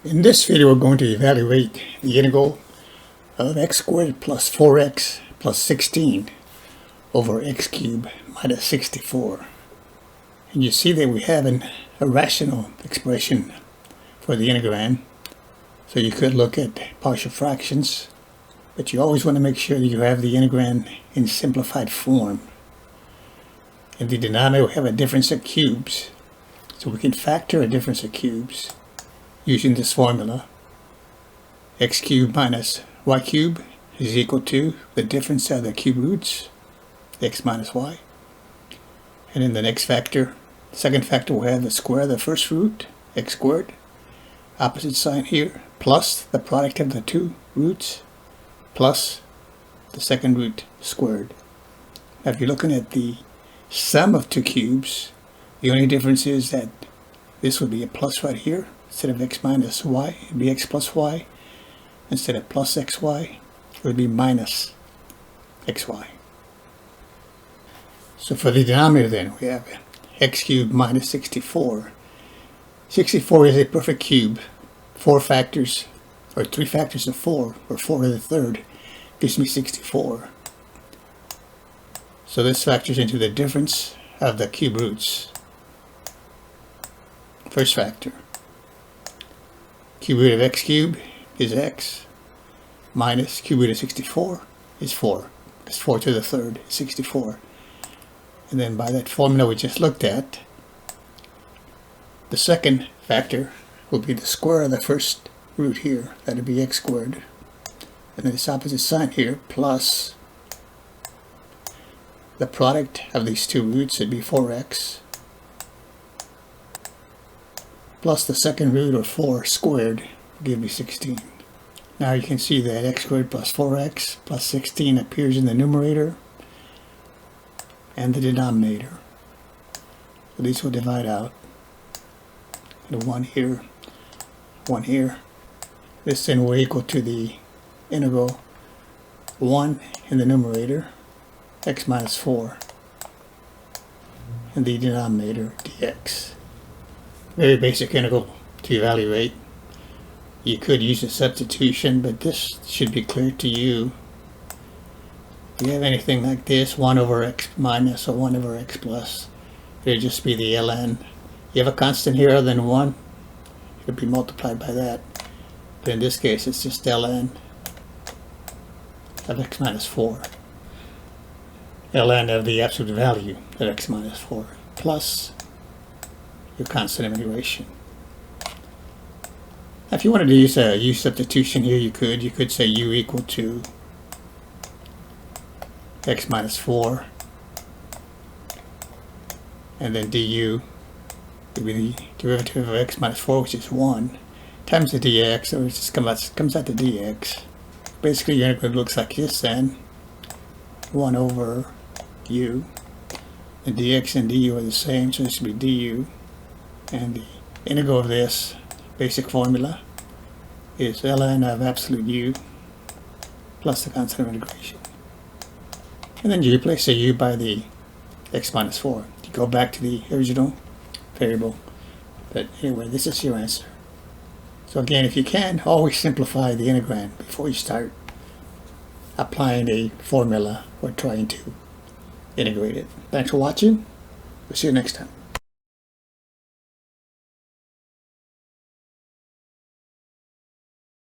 In this video, we're going to evaluate the integral of x squared plus 4x plus 16 over x cubed minus 64. And you see that we have a rational expression for the integrand. So you could look at partial fractions, but you always want to make sure that you have the integrand in simplified form. In the denominator, we have a difference of cubes. So we can factor a difference of cubes using this formula. X cubed minus y cubed is equal to the difference of the cube roots, x minus y. And in the next factor, second factor, we'll have the square of the first root, x squared, opposite sign here, plus the product of the two roots, plus the second root squared. Now if you're looking at the sum of two cubes, the only difference is that this would be a plus right here. Instead of x minus y, it would be x plus y. Instead of plus xy, it would be minus xy. So for the denominator then, we have x cubed minus 64. 64 is a perfect cube. 4 factors, or 3 factors of 4, or 4 to the third, gives me 64. So this factors into the difference of the cube roots. First factor. Cube root of x cubed is x, minus cube root of 64 is 4, because 4 to the third is 64. And then by that formula we just looked at, the second factor will be the square of the first root here, that would be x squared. And then this opposite sign here, plus the product of these two roots would be 4x, plus the second root, or 4 squared, will give me 16. Now you can see that x squared plus 4x plus 16 appears in the numerator and the denominator. So these will divide out. The 1 here, 1 here. This then will equal to the integral 1 in the numerator, x minus 4, and the denominator dx. Very basic integral to evaluate. You could use a substitution, but this should be clear to you. If you have anything like this, 1 over x minus or 1 over x plus, it would just be the ln. You have a constant here other than 1, it would be multiplied by that. But in this case, it's just ln of x minus 4. ln of the absolute value of x minus 4, plus your constant of integration. Now if you wanted to use a u substitution here, you could say u equal to x minus 4, and then du would be the derivative of x minus 4, which is 1, times the dx, or it just comes out to dx. Basically your integral looks like this then, 1 over u, and dx and du are the same, so this should be du, and the integral of this basic formula is ln of absolute u plus the constant of integration. And then you replace the u by the x minus 4. You go back to the original variable. But anyway, this is your answer. So again, if you can, always simplify the integrand before you start applying a formula or trying to integrate it. Thanks for watching. We'll see you next time.